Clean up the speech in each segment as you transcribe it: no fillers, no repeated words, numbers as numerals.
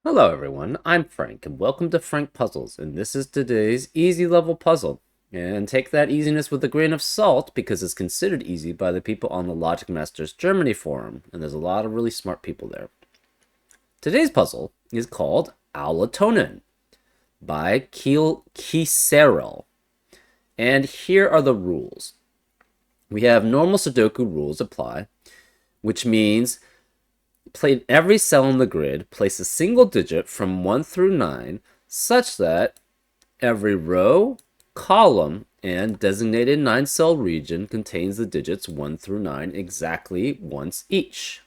Hello everyone, I'm Frank and welcome to Frank Puzzles, and this is today's easy level puzzle. And take that easiness with a grain of salt because it's considered easy by the people on the Logic Masters Germany forum, and there's a lot of really smart people there. Today's puzzle is called Owlatonin by Kieserill. And here are the rules. We have normal Sudoku rules apply, which means play every cell in the grid, place a single digit from 1 through 9, such that every row, column, and designated 9-cell region contains the digits 1 through 9 exactly once each.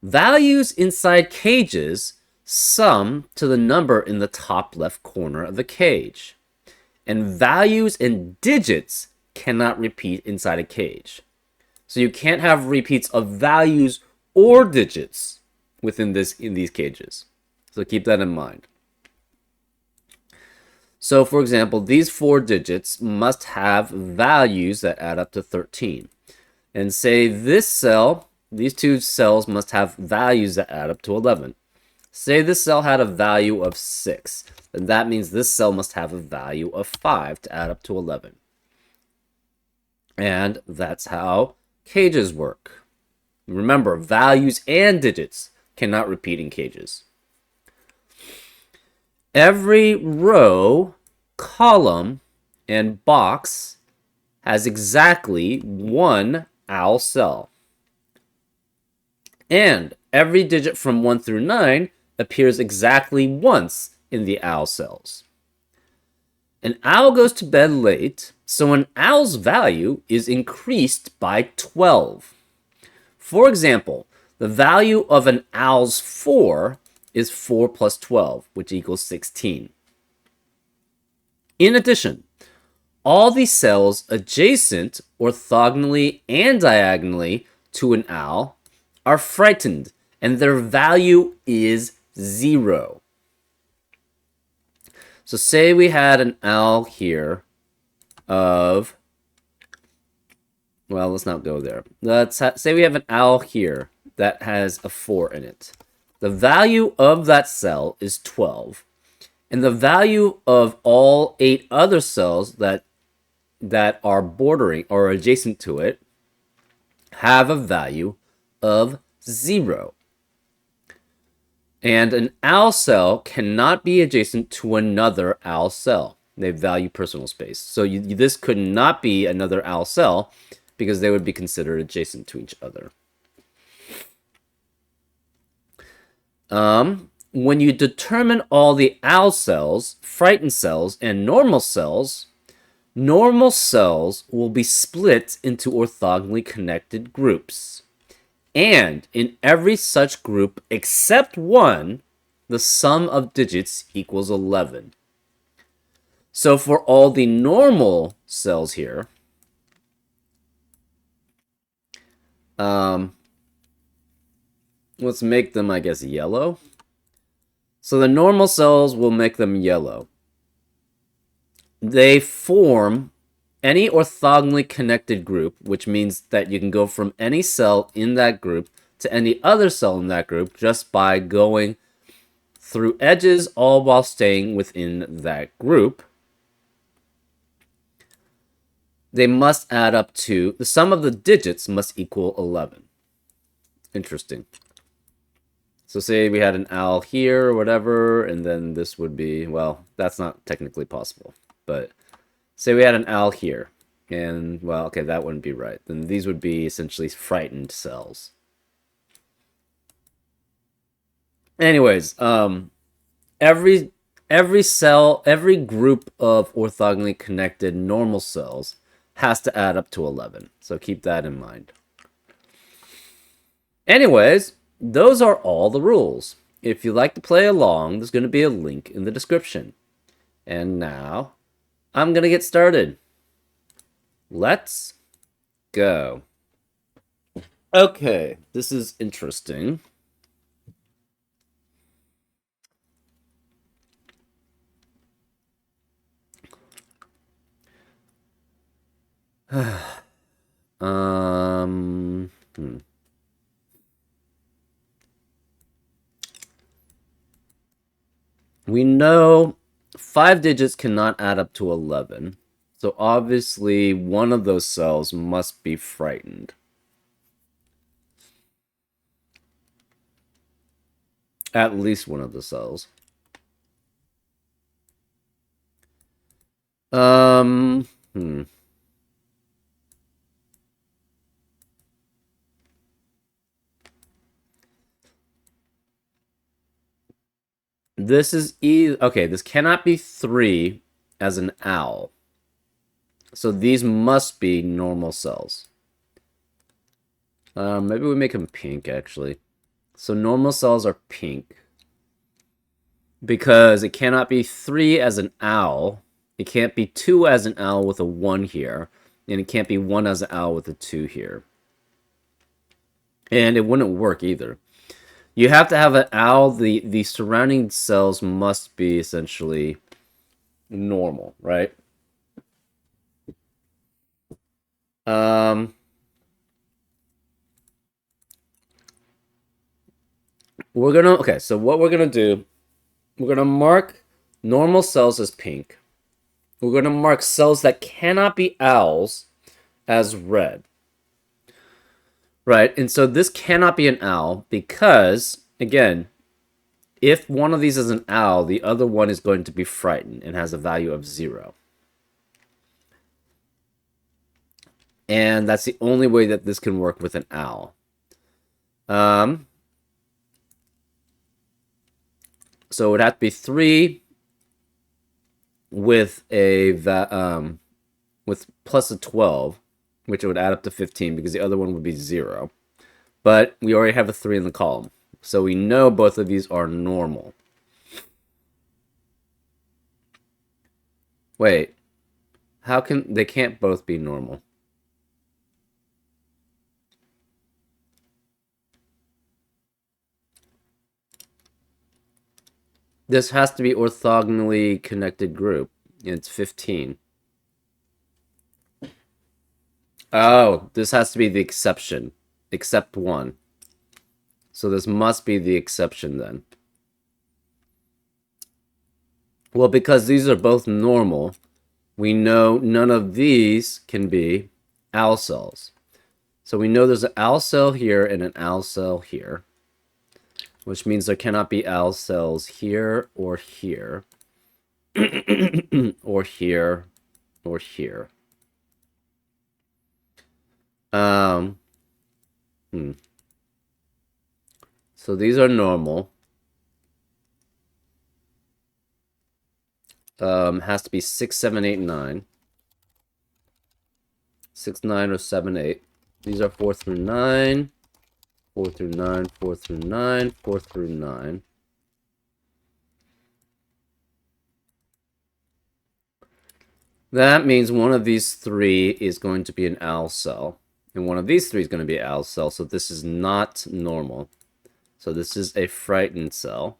Values inside cages sum to the number in the top left corner of the cage. And values and digits cannot repeat inside a cage. So you can't have repeats of values or digits in these cages. So keep that in mind. So for example, these 4 digits must have values that add up to 13. And say this cell, these 2 cells must have values that add up to 11. Say this cell had a value of 6, then that means this cell must have a value of 5 to add up to 11. And that's how cages work. Remember, values and digits cannot repeat in cages. Every row, column, and box has exactly 1 owl cell. And every digit from 1 through 9 appears exactly once in the owl cells. An owl goes to bed late, so an owl's value is increased by 12. For example, the value of an owl's 4 is 4 plus 12, which equals 16. In addition, all the cells adjacent, orthogonally and diagonally to an owl are frightened, and their value is 0. So say we had an owl here of, well, let's not go there. Say we have an owl here that has a 4 in it. The value of that cell is 12. And the value of all 8 other cells that are bordering or adjacent to it have a value of 0. And an owl cell cannot be adjacent to another owl cell. They value personal space. So this could not be another owl cell because they would be considered adjacent to each other. When you determine all the owl cells, frightened cells, and normal cells will be split into orthogonally connected groups. And in every such group except one, the sum of digits equals 11. So for all the normal cells here, let's make them, I guess, yellow. So the normal cells will make them yellow. They form any orthogonally connected group, which means that you can go from any cell in that group to any other cell in that group just by going through edges, all while staying within that group. They must add up to, the sum of the digits must equal 11. Interesting. So say we had an owl here or whatever, and then this would be, well, that's not technically possible. But say we had an owl here, and, well, okay, that wouldn't be right. Then these would be essentially frightened cells. Anyways, every cell, every group of orthogonally connected normal cells has to add up to 11. So keep that in mind. Anyways, those are all the rules. If you'd like to play along, there's going to be a link in the description. And now, I'm going to get started. Let's go. Okay, this is interesting. Hmm. We know 5 digits cannot add up to 11. So obviously one of those cells must be frightened. At least one of the cells. Hmm. This is okay, this cannot be 3 as an owl. So these must be normal cells. Maybe we make them pink, actually. So normal cells are pink. Because it cannot be 3 as an owl. It can't be 2 as an owl with a 1 here. And it can't be 1 as an owl with a 2 here. And it wouldn't work either. You have to have an owl. The surrounding cells must be essentially normal, right? Okay, so what we're gonna do, we're gonna mark normal cells as pink. We're gonna mark cells that cannot be owls as red. Right, and so this cannot be an owl because, again, if one of these is an owl, the other one is going to be frightened and has a value of 0. And that's the only way that this can work with an owl. So it would have to be 3 with a with plus a 12, which would add up to 15 because the other one would be 0. But we already have a 3 in the column. So we know both of these are normal. Wait. How can... They can't both be normal. This has to be orthogonally connected group. It's 15. Oh, this has to be the exception. Except 1. So this must be the exception then. Well, because these are both normal, we know none of these can be owl cells. So we know there's an owl cell here and an owl cell here, which means there cannot be owl cells here or here, or here, or here. So these are normal. Has to be 6, 7, 8, 9. 6, 9, or 7, 8. These are 4 through 9. 4 through 9, 4 through 9, 4 through 9. That means one of these 3 is going to be an owl cell. And one of these 3 is going to be an owl cell. So this is not normal. So this is a frightened cell.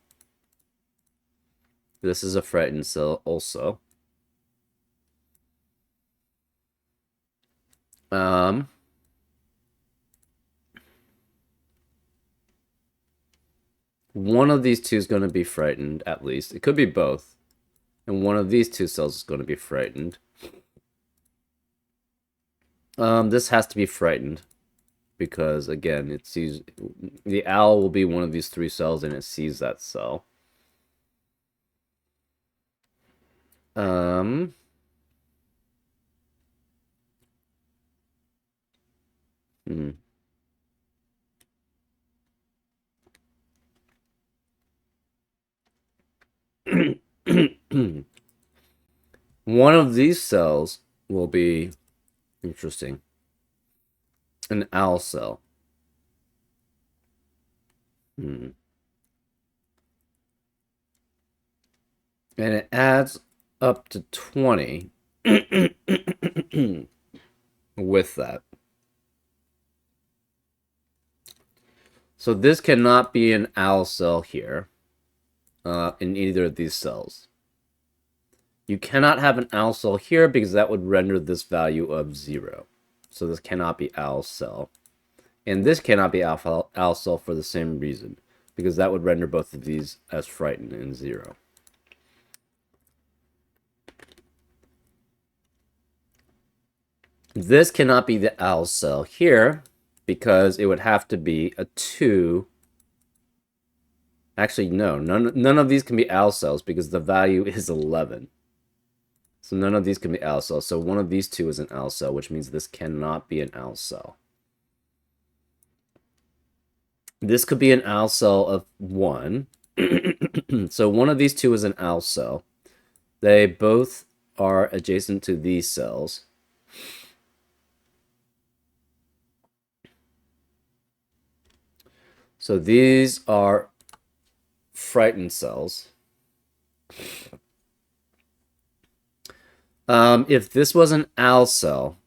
This is a frightened cell also. One of these 2 is going to be frightened, at least. It could be both. And one of these 2 cells is going to be frightened. This has to be frightened. Because, again, it sees... The owl will be one of these 3 cells, and it sees that cell. One of these cells will be interesting. An owl cell. And it adds up to 20 with that. So this cannot be an owl cell here in either of these cells. You cannot have an owl cell here because that would render this value of 0. So this cannot be owl cell. And this cannot be owl cell for the same reason, because that would render both of these as frightened and 0. This cannot be the owl cell here because it would have to be a 2. Actually, no, none of these can be owl cells because the value is 11. So none of these can be owl cells. So one of these two is an owl cell, which means this cannot be an owl cell. This could be an owl cell of 1. So one of these two is an owl cell. They both are adjacent to these cells. So these are frightened cells. If this was an owl cell,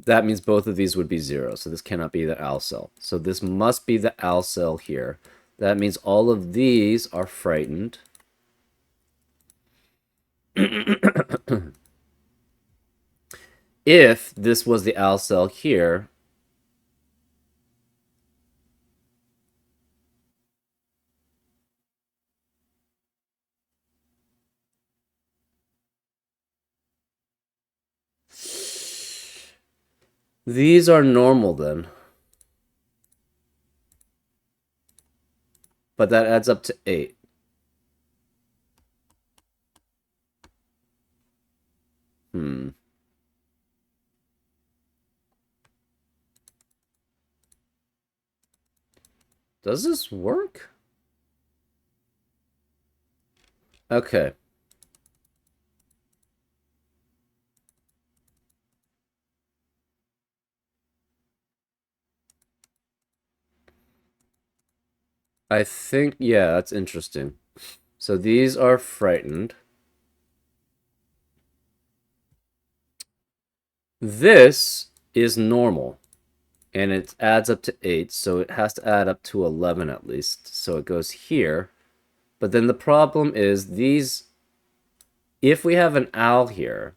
that means both of these would be 0. So this cannot be the owl cell. So this must be the owl cell here. That means all of these are frightened. If this was the owl cell here, these are normal then. But that adds up to 8. Does this work? Okay. I think, yeah, that's interesting. So these are frightened. This is normal. And it adds up to 8, so it has to add up to 11 at least. So it goes here. But then the problem is these... If we have an owl here,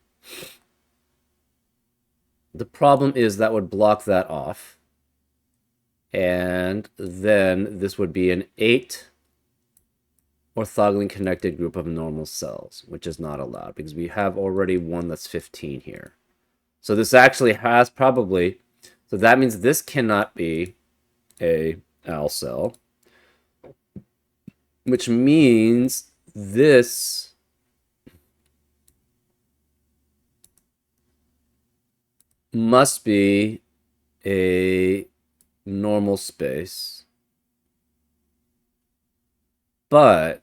the problem is that would block that off. And then this would be an 8 orthogonally connected group of normal cells, which is not allowed because we have already one that's 15 here. So this actually has probably... So that means this cannot be a owl cell, which means this must be a normal space. But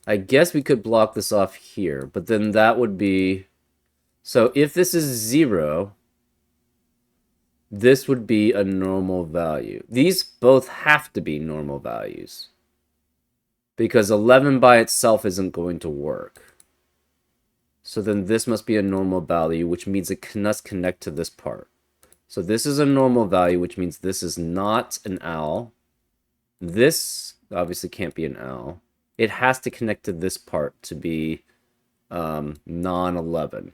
I guess we could block this off here, but then that would be... So if this is 0, this would be a normal value. These both have to be normal values because 11 by itself isn't going to work. So then this must be a normal value, which means it must connect to this part. So this is a normal value, which means this is not an owl. This obviously can't be an owl. It has to connect to this part to be non-11.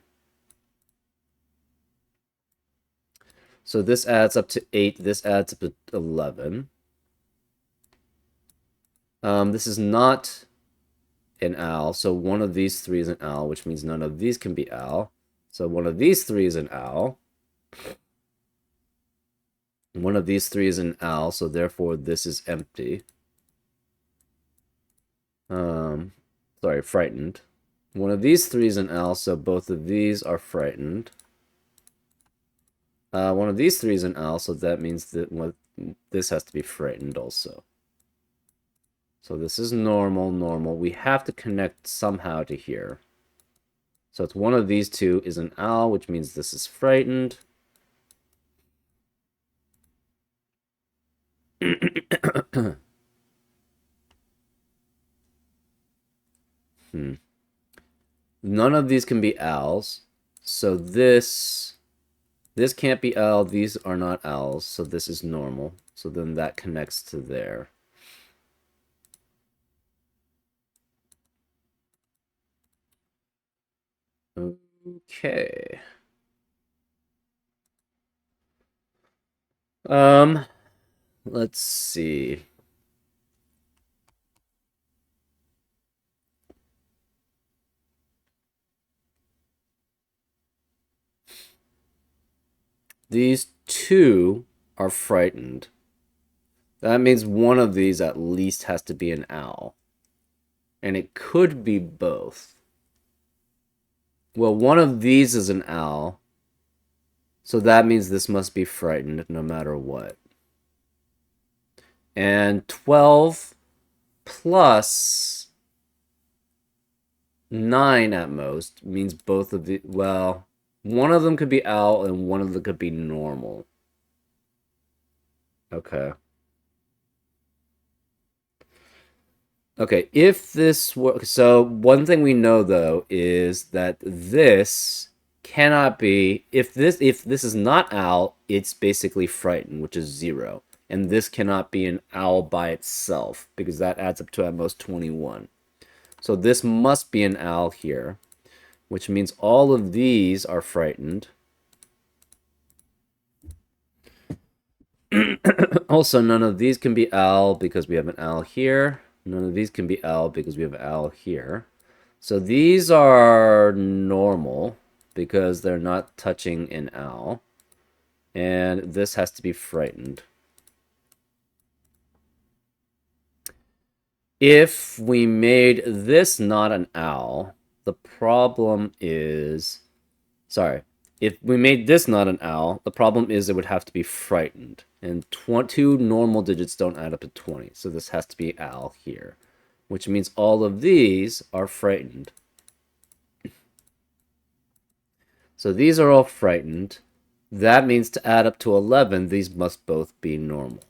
So this adds up to 8. This adds up to 11. This is not an owl, so one of these 3 is an owl, which means none of these can be owl. So one of these 3 is an owl. One of these 3 is an owl, so therefore this is empty. Sorry, frightened. One of these 3 is an owl, so both of these are frightened. One of these 3 is an owl, so that means that this has to be frightened also. So this is normal, normal. We have to connect somehow to here. So it's one of these 2 is an owl, which means this is frightened. None of these can be owls. So this can't be owl. These are not owls. So this is normal. So then that connects to there. Okay. Let's see. these two are frightened. That means one of these at least has to be an owl. And it could be both. Well, one of these is an owl. So that means this must be frightened no matter what. And 12 plus 9 at most means both of the... Well, one of them could be owl and one of them could be normal. Okay. Okay, if this were... So one thing we know, though, is that this cannot be... If this is not owl, it's basically frightened, which is 0. And this cannot be an owl by itself, because that adds up to at most 21. So this must be an owl here, which means all of these are frightened. Also, none of these can be owl because we have an owl here. None of these can be owl because we have an owl here. So these are normal because they're not touching an owl. And this has to be frightened. If we made this not an owl, the problem is... Sorry. If we made this not an owl, the problem is it would have to be frightened. And 2 normal digits don't add up to 20. So this has to be owl here. Which means all of these are frightened. So these are all frightened. That means to add up to 11, these must both be normal.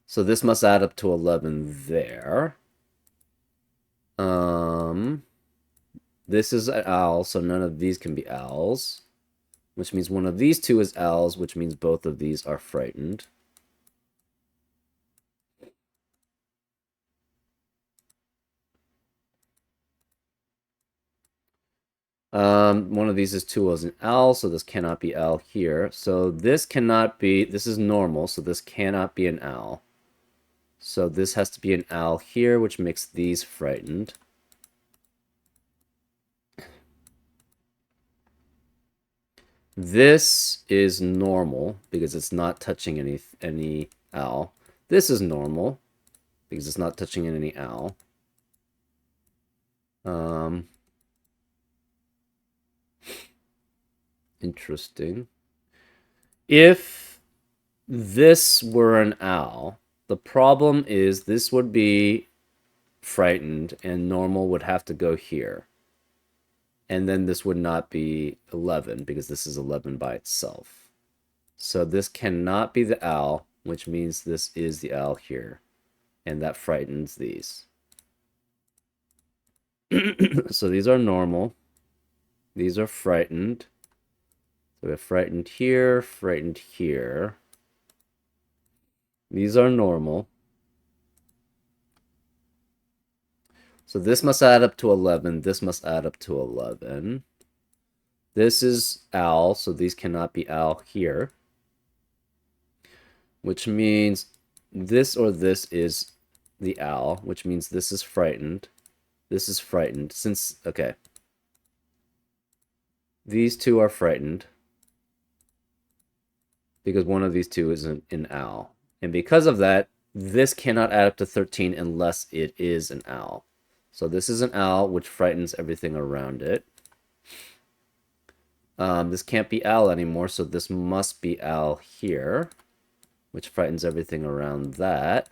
So this must add up to 11 there. This is an owl, so none of these can be owls. Which means one of these two is owls, which means both of these are frightened. One of these is 2 as an owl, so this cannot be owl here. So this cannot be... This is normal, so this cannot be an owl. So this has to be an owl here, which makes these frightened. This is normal because it's not touching any owl. This is normal because it's not touching any owl. Interesting. If this were an owl, the problem is this would be frightened and normal would have to go here. And then this would not be 11 because this is 11 by itself. So this cannot be the owl, which means this is the owl here. And that frightens these. So these are normal. These are frightened. So we have frightened here, frightened here. These are normal. So this must add up to 11. This must add up to 11. This is owl, so these cannot be owl here. Which means this or this is the owl, which means this is frightened. This is frightened. Since, okay. These two are frightened. Because one of these two is an owl. And because of that, this cannot add up to 13 unless it is an owl. So this is an owl, which frightens everything around it. This can't be owl anymore, so this must be owl here, which frightens everything around that.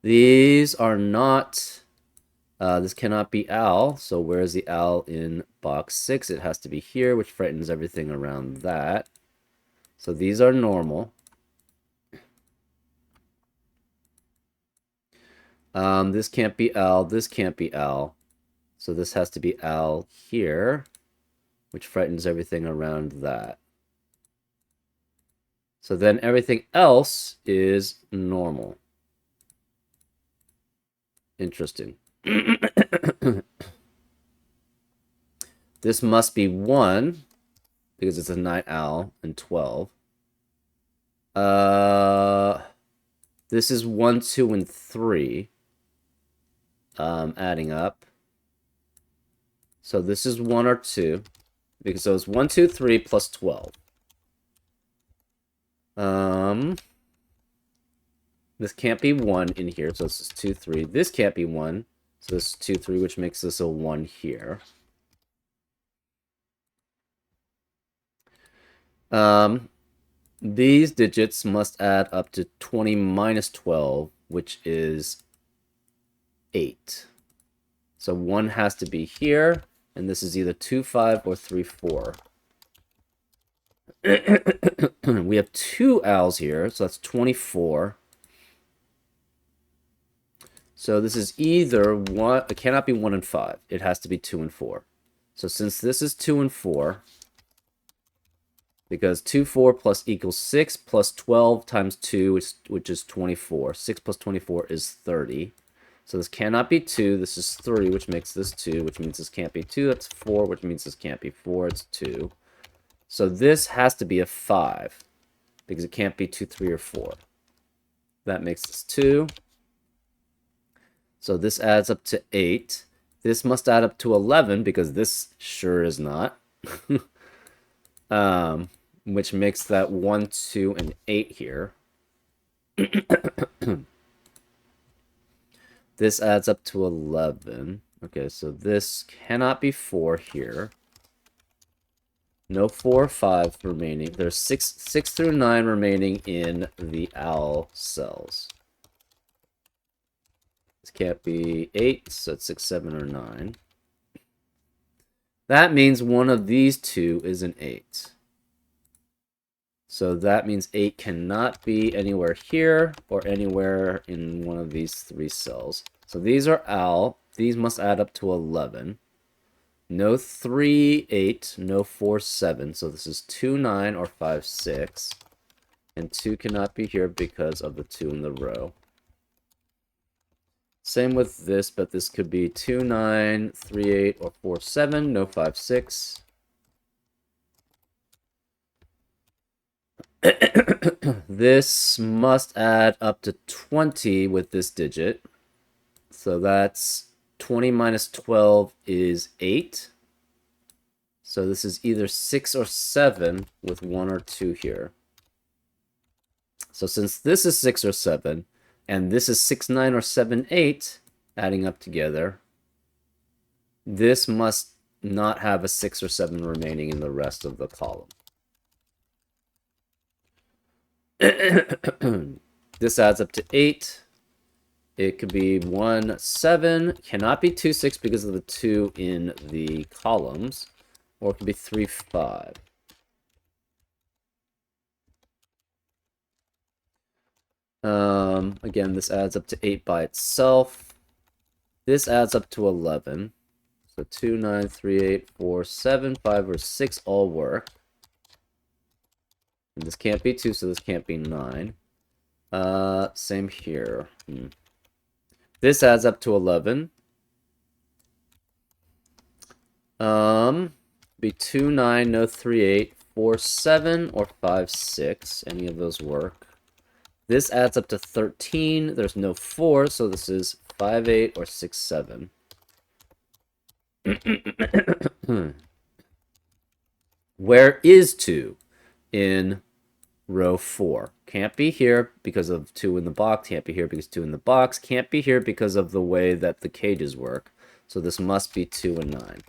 These are not... this cannot be owl, so where is the owl in box 6? It has to be here, which frightens everything around that. So these are normal. This can't be owl, this can't be owl. So this has to be owl here, which frightens everything around that. So then everything else is normal. Interesting. This must be 1, because it's a night owl, and 12. This is 1, 2, and 3. adding up. So this is 1 or 2. Because so it's 1, 2, 3 plus 12. This can't be 1 in here, so this is 2, 3. This can't be 1, so this is 2, 3, which makes this a 1 here. These digits must add up to 20 minus 12, which is 8. So 1 has to be here, and this is either 2, 5 or 3, 4. We have 2 owls here, so that's 24. So this is either 1, it cannot be 1 and 5. It has to be 2 and 4. So since this is 2 and 4, because 2, 4 plus equals 6 plus 12 times 2, which is 24. 6 plus 24 is 30. So this cannot be 2. This is 3, which makes this 2, which means this can't be 2. That's 4, which means this can't be 4. It's 2. So this has to be a 5, because it can't be 2, 3, or 4. That makes this 2. So this adds up to 8. This must add up to 11, because this sure is not. Which makes that 1, 2, and 8 here. This adds up to 11. Okay, so this cannot be 4 here. No 4 or 5 remaining. There's 6 through 9 remaining in the owl cells. This can't be 8, so it's 6, 7, or 9. That means one of these two is an 8. So that means 8 cannot be anywhere here or anywhere in one of these 3 cells. So these are owl. These must add up to 11. No 3, 8. No 4, 7. So this is 2, 9, or 5, 6. And 2 cannot be here because of the 2 in the row. Same with this, but this could be 2, 9, 3, 8, or 4, 7. No 5, 6. This must add up to 20 with this digit. So that's 20 minus 12 is 8. So this is either 6 or 7 with 1 or 2 here. So since this is 6 or 7, and this is 6, 9, or 7, 8, adding up together, this must not have a 6 or 7 remaining in the rest of the column. This adds up to 8. It could be 1, 7. Cannot be 2, 6 because of the 2 in the columns. Or it could be 3, 5. Again, this adds up to 8 by itself. This adds up to 11. So 2, 9, 3, 8, 4, 7, 5, or 6 all work. And this can't be 2, so this can't be 9. Same here. This adds up to 11. Be 2, 9, no 3, 8, 4, 7, or 5, 6. Any of those work. This adds up to 13. There's no 4, so this is 5, 8, or 6, 7. Where is 2 in row 4? Can't be here because of 2 in the box. Can't be here because 2 in the box. Can't be here because of the way that the cages work. So this must be 2 and 9.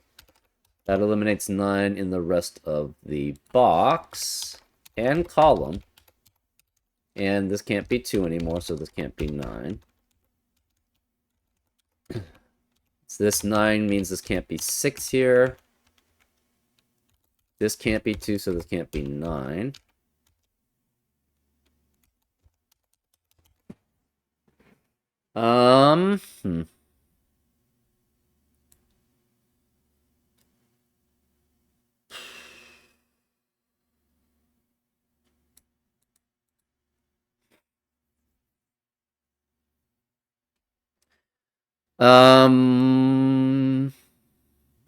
That eliminates 9 in the rest of the box and column. And this can't be 2 anymore, so this can't be 9. So this 9 means this can't be 6 here. This can't be 2, so this can't be 9.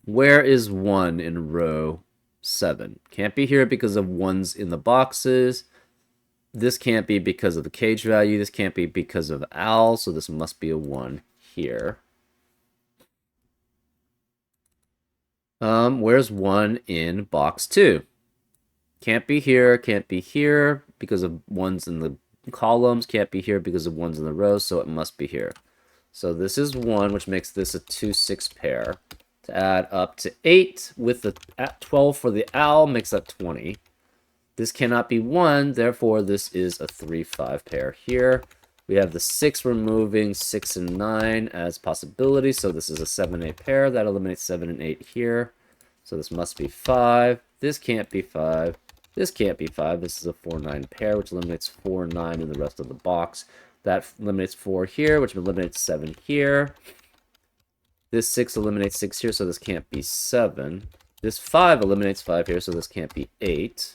Where is 1 in row 7? Can't be here because of 1's in the boxes. This can't be because of the cage value. This can't be because of owl, so this must be a 1 here. Where's 1 in box 2? Can't be here, can't be here because of 1's in the columns, can't be here because of 1's in the rows, so it must be here. So this is 1, which makes this a 2-6 pair. To add up to 8 with the 12 for the owl makes that 20. This cannot be 1, therefore this is a 3-5 pair here. We have the 6 removing 6 and 9 as possibilities, so this is a 7-8 pair. That eliminates 7 and 8 here. So this must be 5. This can't be 5. This can't be 5. This is a 4-9 pair, which eliminates 4, 9 in the rest of the box. That eliminates 4 here, which eliminates 7 here. This 6 eliminates 6 here, so this can't be 7. This 5 eliminates 5 here, so this can't be 8.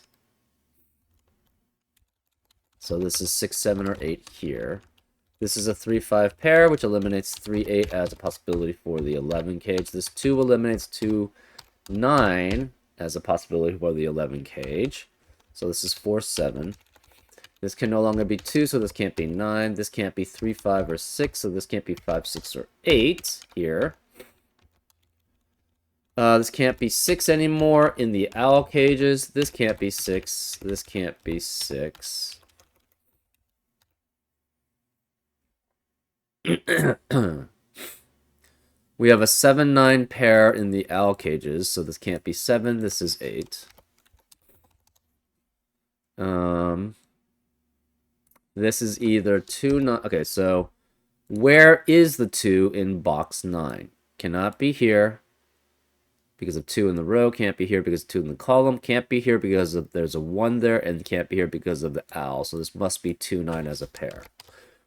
So this is 6, 7, or 8 here. This is a 3-5 pair, which eliminates 3, 8 as a possibility for the 11 cage. This 2 eliminates 2, 9 as a possibility for the 11 cage. So this is 4, 7. This can no longer be 2, so this can't be 9. This can't be 3, 5, or 6, so this can't be 5, 6, or 8 here. This can't be 6 anymore in the owl cages. This can't be 6. This can't be 6. We have a 7-9 pair in the owl cages, so this can't be 7. This is 8. This is either 2, 9. Okay, so where is the 2 in box 9? Cannot be here because of 2 in the row. Can't be here because of 2 in the column. Can't be here because of there's a 1 there, and can't be here because of the owl. So this must be 2, 9 as a pair,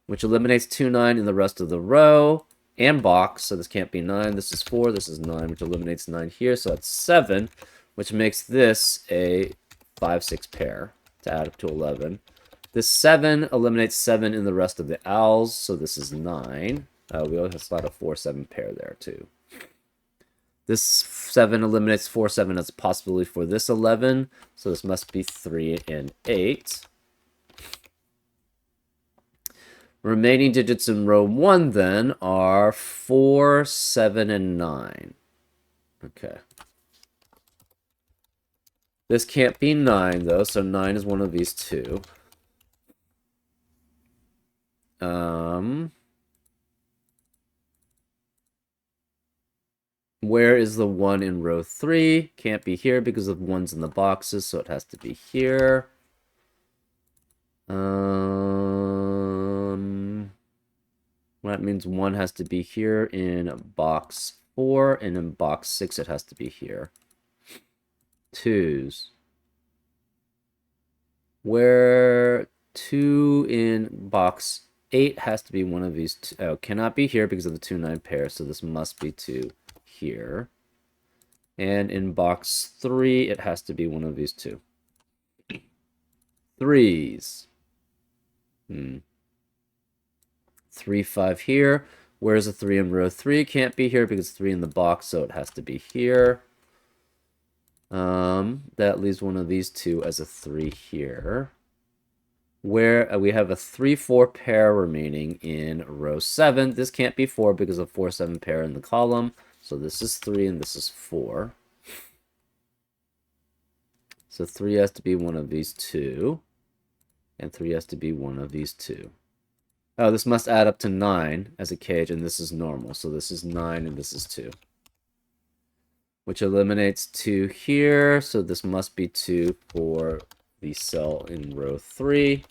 which eliminates 2, 9 in the rest of the row and box. So this can't be 9. This is 4. This is 9, which eliminates 9 here. So that's 7, which makes this a 5, 6 pair to add up to 11. This 7 eliminates 7 in the rest of the owls. So this is 9. We also have a 4, 7 pair there too. This 7 eliminates 4, 7 as a possibility for this 11. So this must be 3 and 8. Remaining digits in row 1 then are 4, 7, and 9. Okay. This can't be 9 though, so 9 is one of these two. Where is the 1 in row 3? Can't be here because of 1's in the boxes, so it has to be here. That means 1 has to be here in box 4, and in box 6 it has to be here. 2's. Where 2 in box 8 has to be one of these two. Oh, cannot be here because of the 2, 9 pair, so this must be 2 here. And in box 3, it has to be one of these two. 3's. 3, 5 here. Where's the 3 in row 3? Can't be here because 3 in the box, so it has to be here. That leaves one of these two as a 3 here. Where we have a 3, 4 pair remaining in row 7. This can't be 4 because of 4, 7 pair in the column. So this is 3 and this is 4. So 3 has to be one of these two. And 3 has to be one of these two. Oh, this must add up to 9 as a cage, and this is normal. So this is 9 and this is 2. Which eliminates 2 here. So this must be 2 for the cell in row 3.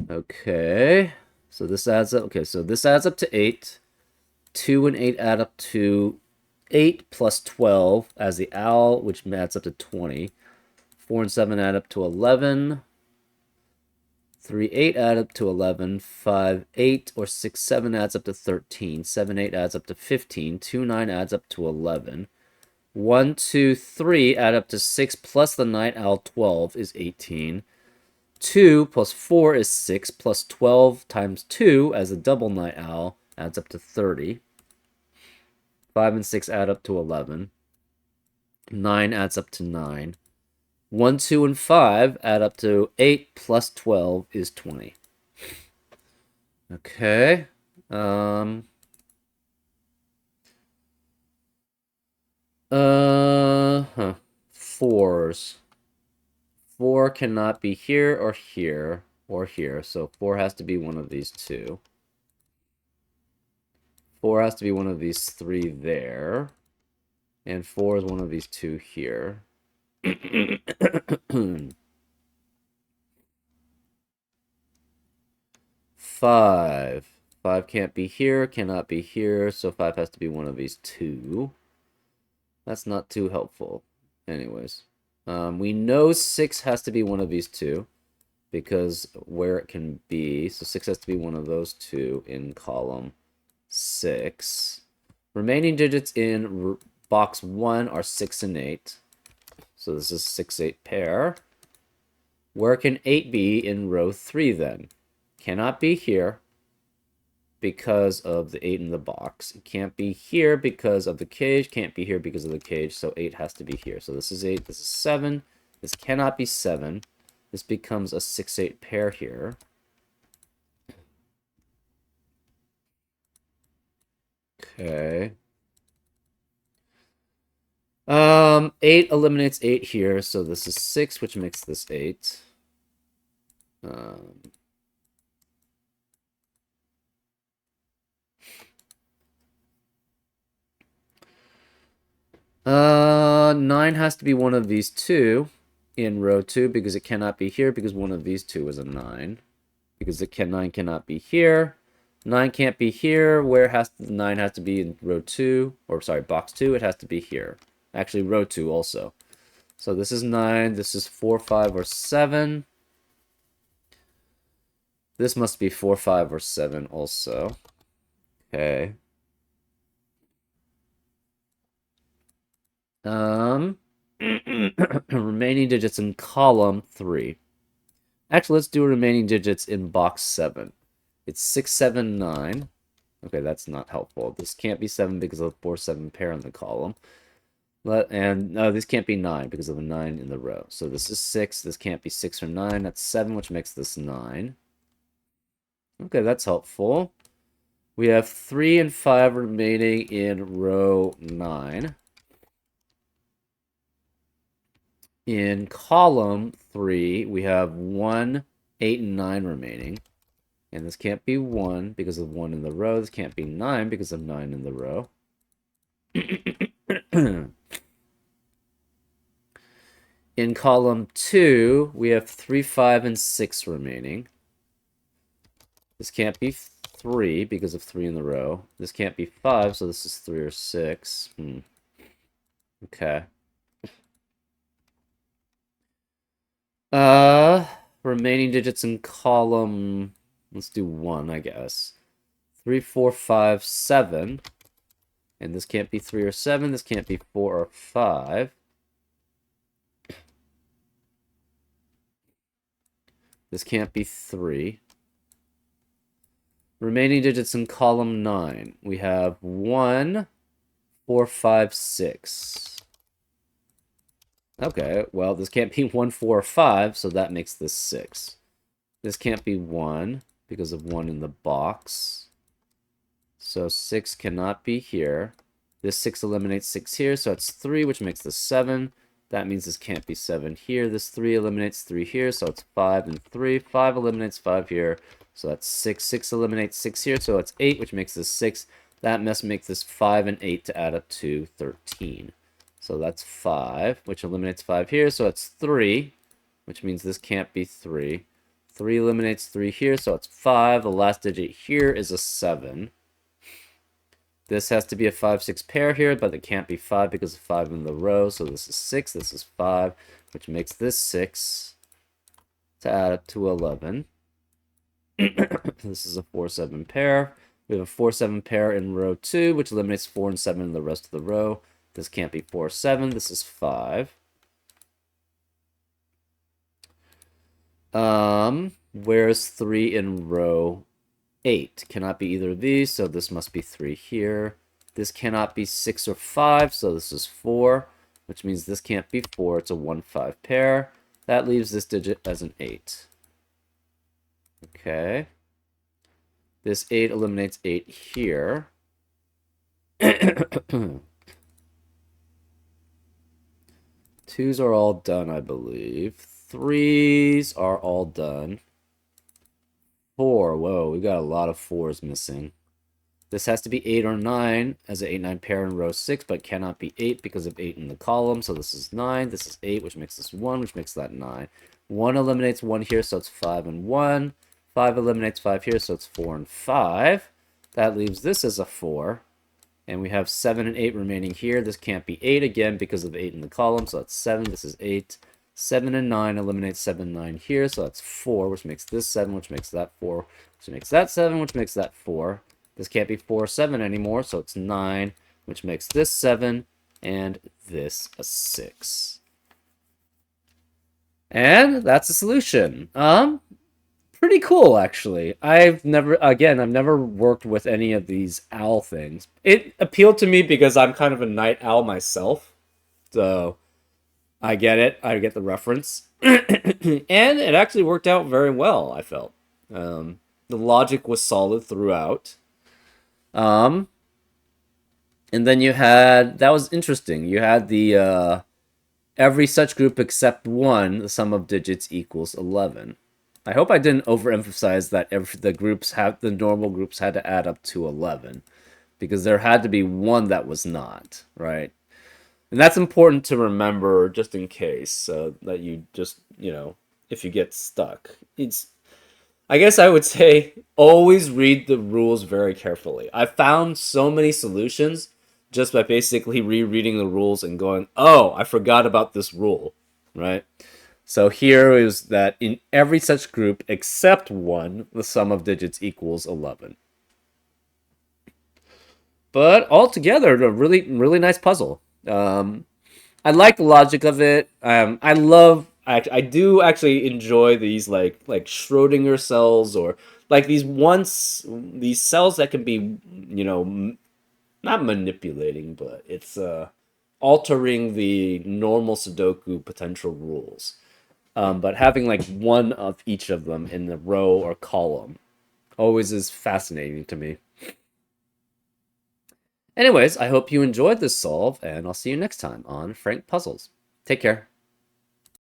Okay. So this adds up. Okay, so this adds up to 8. 2 and 8 add up to 8 plus 12 as the owl, which adds up to 20. 4 and 7 add up to 11. 3, 8 add up to 11. 5, 8, or 6, 7 adds up to 13. 7, 8 adds up to 15. 2, 9 adds up to 11. 1, 2, 3 add up to 6 plus the night owl 12 is 18. 2 plus 4 is 6 plus 12 times 2 as a double night owl adds up to 30. 5 and 6 add up to 11. 9 adds up to 9. 1, 2, and 5 add up to 8 plus 12 is 20. Okay. Fours. 4 cannot be here or here or here, so 4 has to be one of these two. 4 has to be one of these three there. And 4 is one of these two here. 5. 5 can't be here, cannot be here, so 5 has to be one of these two. That's not too helpful. Anyways. We know 6 has to be one of these two, because where it can be. So 6 has to be one of those two in column 6. Remaining digits in box 1 are 6 and 8. So this is 6, 8 pair. Where can 8 be in row 3 then? Cannot be here because of the 8 in the box. It can't be here because of the cage. Can't be here because of the cage. So 8 has to be here. So this is 8. This is 7. This cannot be 7. This becomes a 6, 8 pair here. Okay. 8 eliminates 8 here, so this is 6, which makes this 8. 9 has to be one of these two in row 2 because it cannot be here because one of these two is a 9. Because the 9 cannot be here. 9 can't be here. Where has the 9 has to be in row 2, or sorry, box 2, it has to be here. Actually, row 2 also. So this is 9, this is 4, 5, or 7. This must be 4, 5, or 7 also. Okay. Remaining digits in column 3. Actually, let's do remaining digits in box 7. It's 6, 7, 9. Okay, that's not helpful. This can't be 7 because of the 4, 7 pair in the column. And no, this can't be 9 because of the 9 in the row. So this is 6. This can't be 6 or 9. That's 7, which makes this 9. Okay, that's helpful. We have 3 and 5 remaining in row 9. In column 3, we have 1, 8, and 9 remaining. And this can't be 1 because of 1 in the row. This can't be 9 because of 9 in the row. In column 2, we have 3, 5, and 6 remaining. This can't be 3 because of 3 in the row. This can't be 5, so this is 3 or 6. Okay. Remaining digits in column... Let's do 1, I guess. 3, 4, 5, 7. And this can't be 3 or 7. This can't be 4 or 5. This can't be 3. Remaining digits in column 9. We have 1, 4, 5, 6. Okay, well, this can't be 1, 4, or 5, so that makes this 6. This can't be 1 because of 1 in the box. So 6 cannot be here. This 6 eliminates 6 here, so it's 3, which makes this 7. That means this can't be 7 here. This 3 eliminates 3 here, so it's 5 and 3. 5 eliminates 5 here, so that's 6. 6 eliminates 6 here, so it's 8, which makes this 6. That must make this 5 and 8 to add up to 13. So that's 5, which eliminates 5 here, so it's 3, which means this can't be 3. 3 eliminates 3 here, so it's 5. The last digit here is a 7. This has to be a 5, 6 pair here, but it can't be 5 because of 5 in the row. So this is 6, this is 5, which makes this 6 to add up to 11. This is a 4, 7 pair. We have a 4, 7 pair in row 2, which eliminates 4 and 7 in the rest of the row. This can't be 4, 7. This is 5. Where's 3 in row 8? Cannot be either of these, so this must be 3 here. This cannot be 6 or 5, so this is 4, which means this can't be 4. It's a 1, 5 pair. That leaves this digit as an 8. Okay. This 8 eliminates 8 here. 2s are all done, I believe. 3s are all done. 4, whoa, we got a lot of 4s missing. This has to be 8 or 9 as an 8-9 pair in row 6, but cannot be 8 because of 8 in the column. So this is 9, this is 8, which makes this 1, which makes that 9. 1 eliminates 1 here, so it's 5 and 1. 5 eliminates 5 here, so it's 4 and 5. That leaves this as a 4. And we have 7 and 8 remaining here. This can't be 8 again because of 8 in the column, so that's 7. This is 8. 7 and 9 eliminates 7 and 9 here, so that's 4, which makes this 7, which makes that 4, which makes that 7, which makes that 4. This can't be 4 or 7 anymore, so it's 9, which makes this 7, and this a 6. And that's the solution. Pretty cool, actually. I've never worked with any of these owl things. It appealed to me because I'm kind of a night owl myself, so I get it. I get the reference. And it actually worked out very well, I felt. The logic was solid throughout. And then you had, that was interesting. You had the, every such group except one, the sum of digits equals 11. I hope I didn't overemphasize that the normal groups had to add up to 11. Because there had to be one that was not, right? And that's important to remember just in case, that you just, if you get stuck. I guess I would say always read the rules very carefully. I found so many solutions just by basically rereading the rules and going, oh, I forgot about this rule, right? So here is that in every such group except one, the sum of digits equals 11. But altogether, a really, really nice puzzle. I like the logic of it. I do actually enjoy these like Schrodinger cells, or like these cells that can be, not manipulating, but it's altering the normal Sudoku potential rules. But having like one of each of them in the row or column always is fascinating to me. Anyways, I hope you enjoyed this solve, and I'll see you next time on Frank Puzzles. Take care.